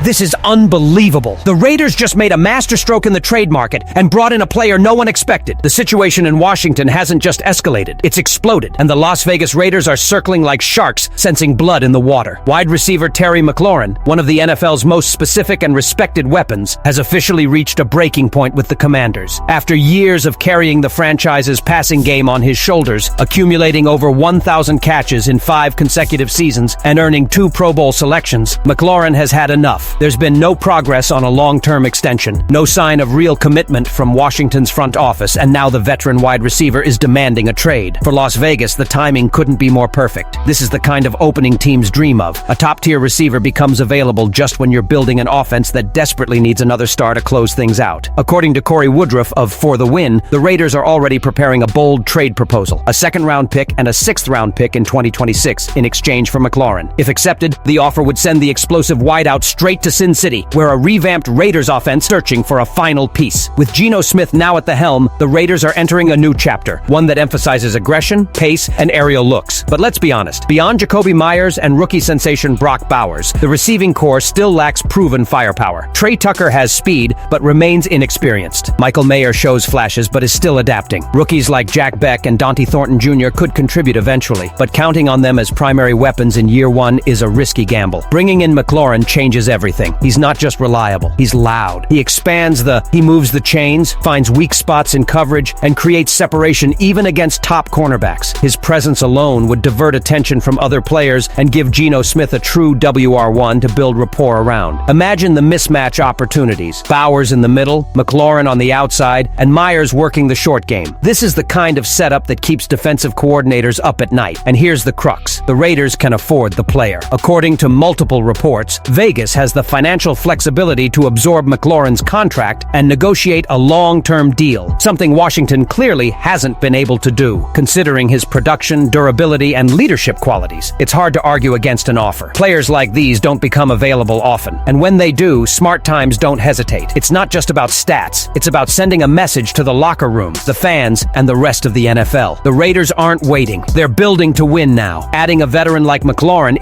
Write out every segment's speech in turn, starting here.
This is unbelievable. The Raiders just made a masterstroke in the trade market and brought in a player no one expected. The situation in Washington hasn't just escalated, it's exploded, and the Las Vegas Raiders are circling like sharks, sensing blood in the water. Wide receiver Terry McLaurin, one of the NFL's most specific and respected weapons, has officially reached a breaking point with the Commanders. After years of carrying the franchise's passing game on his shoulders, accumulating over 1,000 catches in 5 consecutive seasons, and earning 2 Pro Bowl selections, McLaurin has had enough. There's been no progress on a long-term extension, no sign of real commitment from Washington's front office, and now the veteran wide receiver is demanding a trade. For Las Vegas, the timing couldn't be more perfect. This is the kind of opening teams dream of. A top-tier receiver becomes available just when you're building an offense that desperately needs another star to close things out. According to Corey Woodruff of For the Win, the Raiders are already preparing a bold trade proposal, a 2nd-round pick and a 6th-round pick in 2026 in exchange for McLaurin. If accepted, the offer would send the explosive wideout straight to Sin City, where a revamped Raiders offense searching for a final piece. With Geno Smith now at the helm, the Raiders are entering a new chapter, one that emphasizes aggression, pace, and aerial looks. But let's be honest, beyond Jacoby Myers and rookie sensation Brock Bowers, the receiving corps still lacks proven firepower. Trey Tucker has speed, but remains inexperienced. Michael Mayer shows flashes, but is still adapting. Rookies like Jack Beck and Dante Thornton Jr. could contribute eventually, but counting on them as primary weapons in year 1 is a risky gamble. Bringing in McLaurin changes everything. He's not just reliable, he's loud. He moves the chains, finds weak spots in coverage, and creates separation even against top cornerbacks. His presence alone would divert attention from other players and give Geno Smith a true WR1 to build rapport around. Imagine the mismatch opportunities. Bowers in the middle, McLaurin on the outside, and Myers working the short game. This is the kind of setup that keeps defensive coordinators up at night. And here's the crux. The Raiders can afford the player. According to multiple reports, Vegas has the financial flexibility to absorb McLaurin's contract and negotiate a long-term deal, something Washington clearly hasn't been able to do. Considering his production, durability, and leadership qualities, it's hard to argue against an offer. Players like these don't become available often, and when they do, smart times don't hesitate. It's not just about stats, it's about sending a message to the locker room, the fans, and the rest of the NFL. The Raiders aren't waiting. They're building to win now. Adding a veteran like McLaurin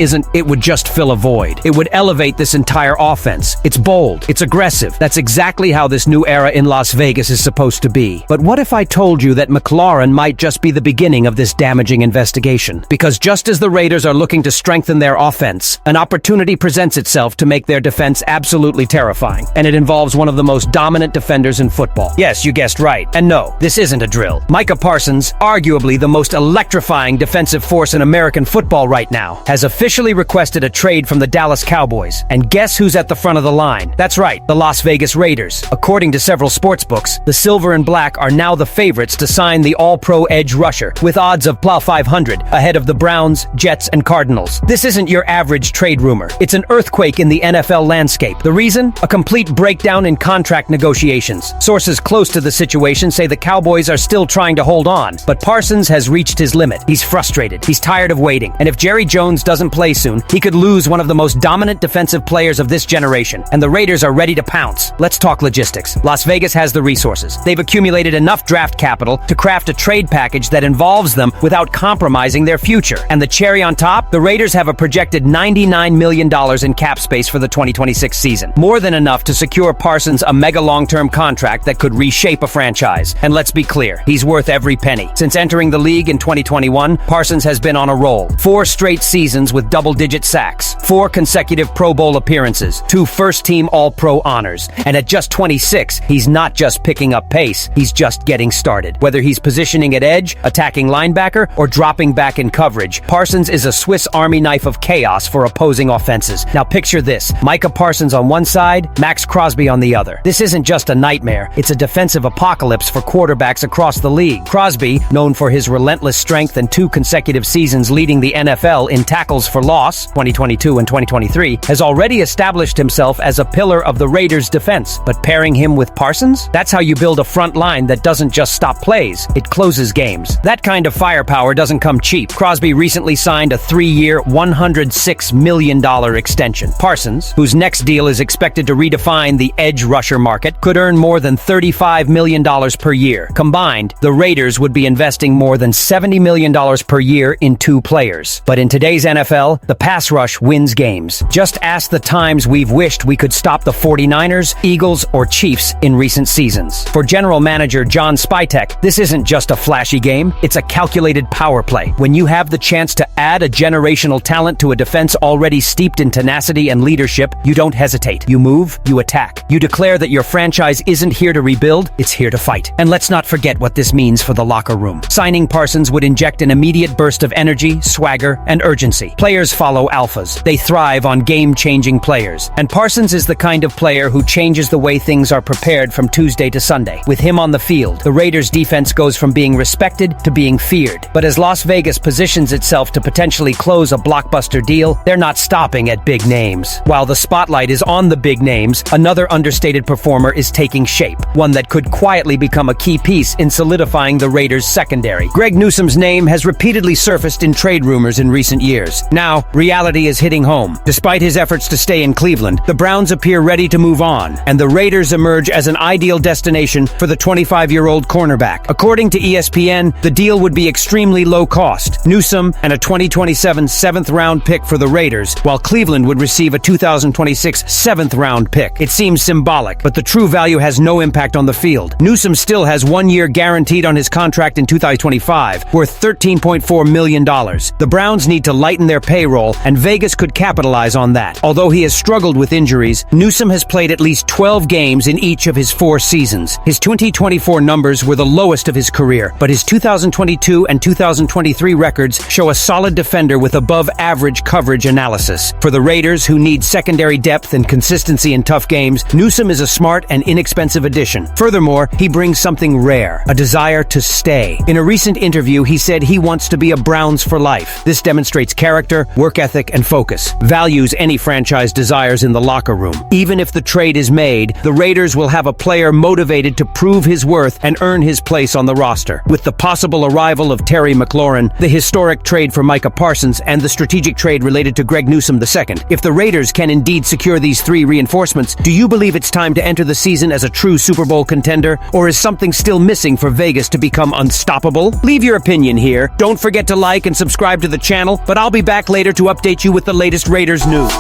would just fill a void. It would elevate this entire offense. It's bold. It's aggressive. That's exactly how this new era in Las Vegas is supposed to be. But what if I told you that McLaurin might just be the beginning of this damaging investigation? Because just as the Raiders are looking to strengthen their offense, an opportunity presents itself to make their defense absolutely terrifying. And it involves one of the most dominant defenders in football. Yes, you guessed right. And no, this isn't a drill. Micah Parsons, arguably the most electrifying defensive force in American football right now, has officially requested a trade from the Dallas Cowboys. And guess who's at the front of the line? That's right, the Las Vegas Raiders. According to several sportsbooks, the Silver and Black are now the favorites to sign the All-Pro edge rusher, with odds of plus 500, ahead of the Browns, Jets, and Cardinals. This isn't your average trade rumor. It's an earthquake in the NFL landscape. The reason? A complete breakdown in contract negotiations. Sources close to the situation say the Cowboys are still trying to hold on, but Parsons has reached his limit. He's frustrated. He's tired of waiting. And if Jerry Jones doesn't play soon, he could lose one of the most dominant defensive players of this generation. And the Raiders are ready to pounce. Let's talk logistics. Las Vegas has the resources. They've accumulated enough draft capital to craft a trade package that involves them without compromising their future. And the cherry on top? The Raiders have a projected $99 million in cap space for the 2026 season. More than enough to secure Parsons a mega long-term contract that could reshape a franchise. And let's be clear, he's worth every penny. Since entering the league in 2021, Parsons has been on a roll. 4 straight seasons with double-digit sacks, 4 consecutive Pro Bowl appearances, 2 first-team All-Pro honors. And at just 26, he's not just picking up pace, he's just getting started. Whether he's positioning at edge, attacking linebacker, or dropping back in coverage, Parsons is a Swiss Army knife of chaos for opposing offenses. Now picture this, Micah Parsons on one side, Max Crosby on the other. This isn't just a nightmare, it's a defensive apocalypse for quarterbacks across the league. Crosby, known for his relentless strength and 2 consecutive seasons leading the NFL in tackles for loss, 2022 and 2023, has already established himself as a pillar of the Raiders' defense. But pairing him with Parsons? That's how you build a front line that doesn't just stop plays, it closes games. That kind of firepower doesn't come cheap. Crosby recently signed a 3-year, $106 million extension. Parsons, whose next deal is expected to redefine the edge rusher market, could earn more than $35 million per year. Combined, the Raiders would be investing more than $70 million per year in 2 players. But in today's NFL, the pass rush wins games. Just ask the time times we've wished we could stop the 49ers, Eagles, or Chiefs in recent seasons. For general manager John Spytek, this isn't just a flashy game, it's a calculated power play. When you have the chance to add a generational talent to a defense already steeped in tenacity and leadership, you don't hesitate. You move, you attack. You declare that your franchise isn't here to rebuild, it's here to fight. And let's not forget what this means for the locker room. Signing Parsons would inject an immediate burst of energy, swagger, and urgency. Players follow alphas. They thrive on game-changing players. And Parsons is the kind of player who changes the way things are prepared from Tuesday to Sunday. With him on the field, the Raiders' defense goes from being respected to being feared. But as Las Vegas positions itself to potentially close a blockbuster deal, they're not stopping at big names. While the spotlight is on the big names, another understated performer is taking shape, one that could quietly become a key piece in solidifying the Raiders' secondary. Greg Newsome's name has repeatedly surfaced in trade rumors in recent years. Now, reality is hitting home. Despite his efforts to stay in Cleveland, the Browns appear ready to move on, and the Raiders emerge as an ideal destination for the 25-year-old cornerback. According to ESPN, the deal would be extremely low cost. Newsome and a 2027 7th-round pick for the Raiders, while Cleveland would receive a 2026 7th-round pick. It seems symbolic, but the true value has no impact on the field. Newsome still has 1 year guaranteed on his contract in 2025, worth $13.4 million. The Browns need to lighten their payroll, and Vegas could capitalize on that. Although he has struggled with injuries, Newsome has played at least 12 games in each of his 4 seasons. His 2024 numbers were the lowest of his career, but his 2022 and 2023 records show a solid defender with above-average coverage analysis. For the Raiders, who need secondary depth and consistency in tough games, Newsome is a smart and inexpensive addition. Furthermore, he brings something rare, a desire to stay. In a recent interview, he said he wants to be a Browns for life. This demonstrates character, work ethic, and focus. Values any franchise desires in the locker room. Even if the trade is made, the Raiders will have a player motivated to prove his worth and earn his place on the roster. With the possible arrival of Terry McLaurin, the historic trade for Micah Parsons, and the strategic trade related to Greg Newsome II, if the Raiders can indeed secure these 3 reinforcements, do you believe it's time to enter the season as a true Super Bowl contender, or is something still missing for Vegas to become unstoppable? Leave your opinion here. Don't forget to like and subscribe to the channel, but I'll be back later to update you with the latest Raiders news.